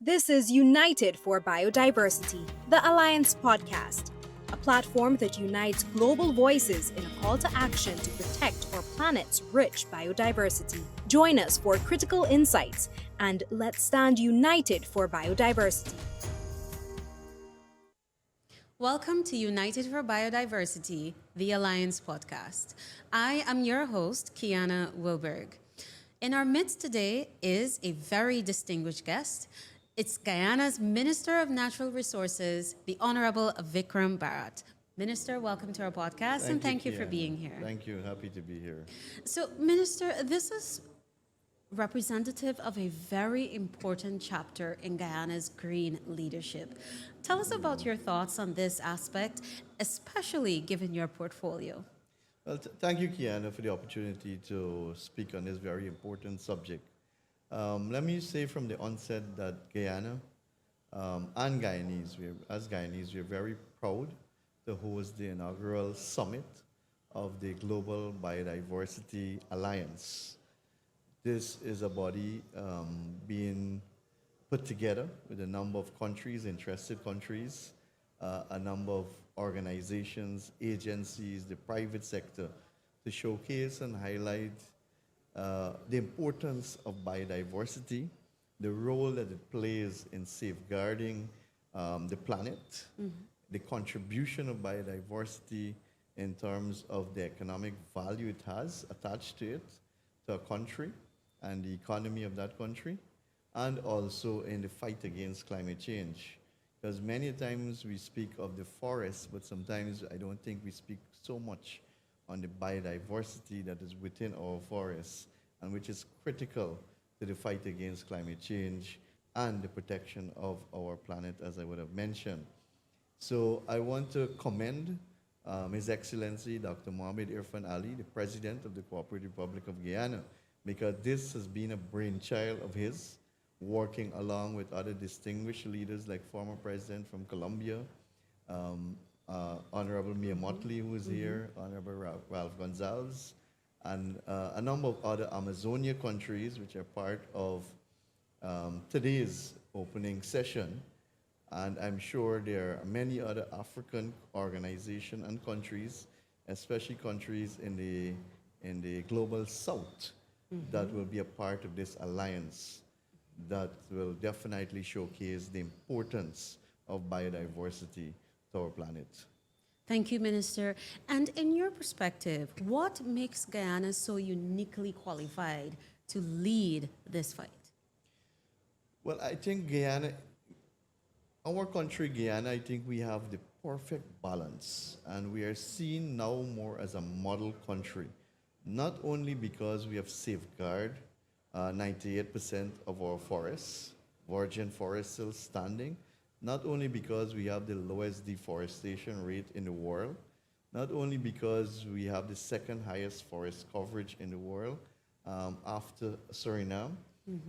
This is United for Biodiversity, the Alliance podcast, a platform that unites global voices in a call to action to protect our planet's rich biodiversity. Join us for critical insights and let's stand united for biodiversity. Welcome to United for Biodiversity, the Alliance podcast. I am your host, Kiana Wilberg. In our midst today is a very distinguished guest. It's Guyana's Minister of Natural Resources, the Honorable Vickram Bharrat. Minister, welcome to our podcast and thank you for being here. Thank you. Happy to be here. So, Minister, this is representative of a very important chapter in Guyana's green leadership. Tell us about your thoughts on this aspect, especially given your portfolio. Well, thank you, Kiana, for the opportunity to speak on this very important subject. Let me say from the onset that Guyana and Guyanese, as Guyanese, we're very proud to host the inaugural summit of the Global Biodiversity Alliance. This is a body being put together with a number of countries, interested countries, a number of organizations, agencies, the private sector, to showcase and highlight the importance of biodiversity, the role that it plays in safeguarding the planet, the contribution of biodiversity in terms of the economic value it has attached to it, to a country and the economy of that country, and also in the fight against climate change. Because many times we speak of the forest, but sometimes I don't think we speak so much on the biodiversity that is within our forests and which is critical to the fight against climate change and the protection of our planet, as I would have mentioned. So I want to commend His Excellency Dr. Mohamed Irfan Ali, the President of the Cooperative Republic of Guyana, because this has been a brainchild of his, working along with other distinguished leaders like former President from Colombia, Honorable Mia Motley, who is here, Honorable Ralph Gonzalez, and a number of other Amazonia countries which are part of today's opening session. And I'm sure there are many other African organizations and countries, especially countries in the global south, that will be a part of this alliance that will definitely showcase the importance of biodiversity to our planet. Thank you, Minister. And in your perspective, what makes Guyana so uniquely qualified to lead this fight? Well, I think Guyana, our country, Guyana, I think we have the perfect balance, and we are seen now more as a model country, not only because we have safeguarded 98% of our forests, virgin forests still standing, not only because we have the lowest deforestation rate in the world, not only because we have the second highest forest coverage in the world after Suriname,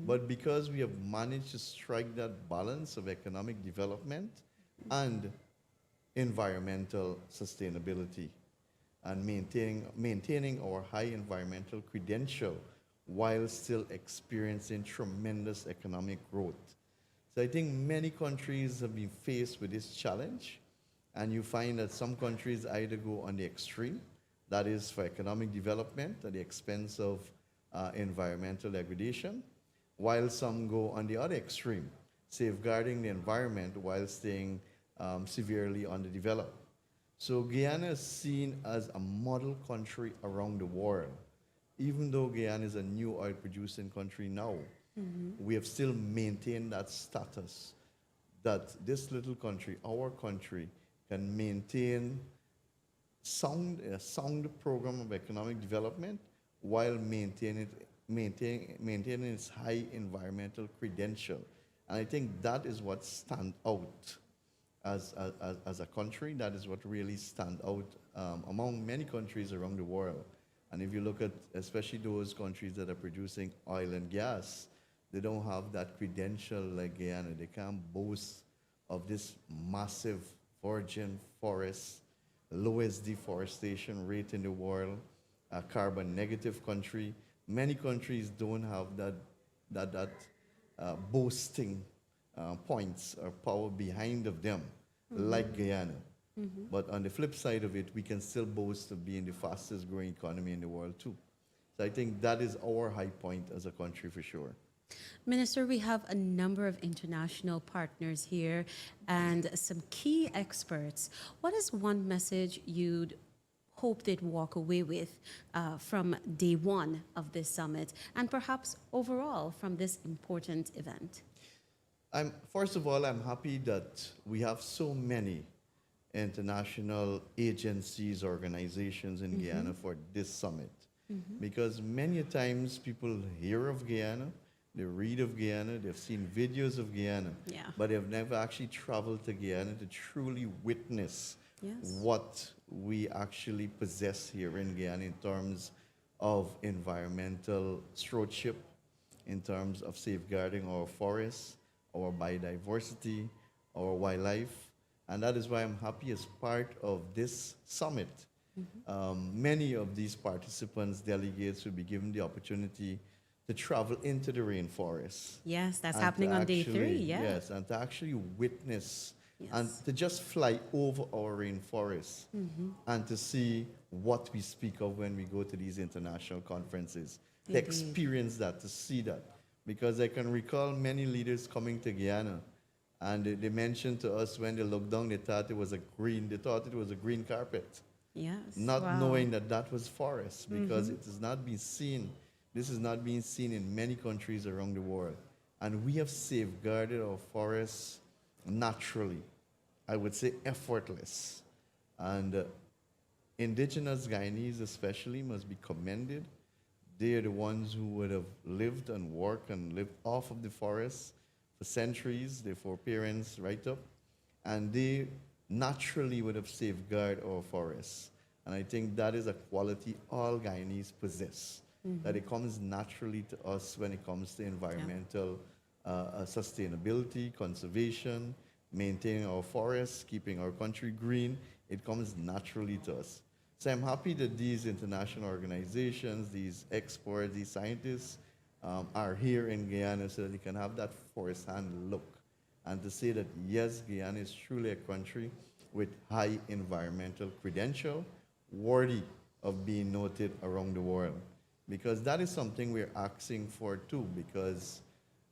but because we have managed to strike that balance of economic development and environmental sustainability and maintaining our high environmental credential while still experiencing tremendous economic growth. So I think many countries have been faced with this challenge, and you find that some countries either go on the extreme, that is for economic development at the expense of environmental degradation, while some go on the other extreme, safeguarding the environment while staying severely underdeveloped. So Guyana is seen as a model country around the world. Even though Guyana is a new oil producing country now, we have still maintained that status that this little country, our country, can maintain a sound program of economic development while maintaining its high environmental credential. And I think that is what stands out as a country. That is what really stands out among many countries around the world. And if you look at especially those countries that are producing oil and gas, they don't have that credential like Guyana. They can't boast of this massive virgin forest, lowest deforestation rate in the world, a carbon negative country. Many countries don't have that boasting points or power behind of them, like Guyana. But on the flip side of it, we can still boast of being the fastest growing economy in the world too. So I think that is our high point as a country for sure. Minister, we have a number of international partners here and some key experts. What is one message you'd hope they'd walk away with from day one of this summit and perhaps overall from this important event? First of all, I'm happy that we have so many international agencies, organizations in Guyana for this summit. Because many times people hear of Guyana, they read of Guyana, they've seen videos of Guyana, but they've never actually traveled to Guyana to truly witness what we actually possess here in Guyana in terms of environmental stewardship, in terms of safeguarding our forests, our biodiversity, our wildlife. And that is why I'm happy as part of this summit. Many of these participants, delegates, will be given the opportunity to travel into the rainforest. Yes, that's happening on day 3, Yes, and to actually witness and to just fly over our rainforest and to see what we speak of when we go to these international conferences, to experience that, to see that. Because I can recall many leaders coming to Guyana and they mentioned to us when they looked down, they thought it was a green carpet. Yes. Not knowing that that was forest, because it has not been seen. This is not being seen in many countries around the world. And we have safeguarded our forests naturally. I would say effortless. And indigenous Guyanese especially must be commended. They are the ones who would have lived and worked and lived off of the forest for centuries, their foreparents right up. And they naturally would have safeguarded our forests. And I think that is a quality all Guyanese possess, that it comes naturally to us when it comes to environmental sustainability, conservation, maintaining our forests, keeping our country green. It comes naturally to us. So I'm happy that these international organizations, these experts, these scientists are here in Guyana so that they can have that first-hand look and to say that, yes, Guyana is truly a country with high environmental credential, worthy of being noted around the world. Because that is something we're asking for too, because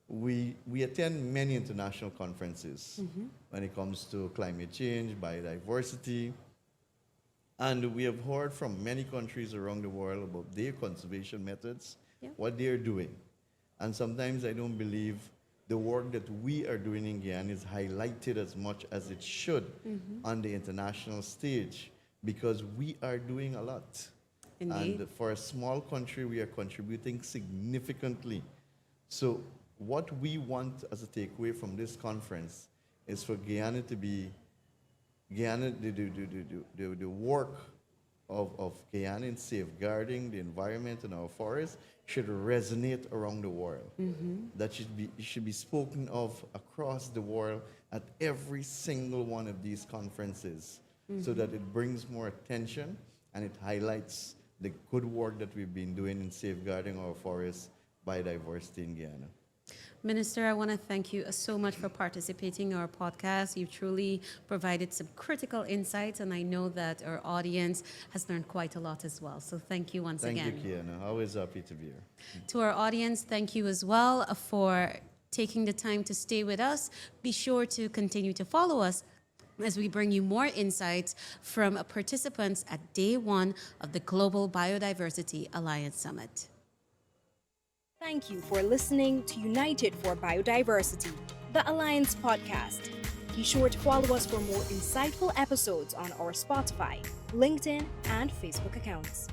we attend many international conferences when it comes to climate change, biodiversity, and we have heard from many countries around the world about their conservation methods, what they're doing. And sometimes I don't believe the work that we are doing in Guyana is highlighted as much as it should on the international stage, because we are doing a lot. Indeed. And for a small country, we are contributing significantly. So what we want as a takeaway from this conference is for Guyana to be, the work of Guyana in safeguarding the environment and our forests should resonate around the world. That it should be spoken of across the world at every single one of these conferences, so that it brings more attention and it highlights the good work that we've been doing in safeguarding our forests, biodiversity in Guyana. Minister, I want to thank you so much for participating in our podcast. You truly provided some critical insights, and I know that our audience has learned quite a lot as well. So thank you once again. Thank you, Kiana. Always happy to be here. To our audience, thank you as well for taking the time to stay with us. Be sure to continue to follow us as we bring you more insights from participants at Day 1 of the Global Biodiversity Alliance Summit. Thank you for listening to United for Biodiversity, the Alliance podcast. Be sure to follow us for more insightful episodes on our Spotify, LinkedIn, and Facebook accounts.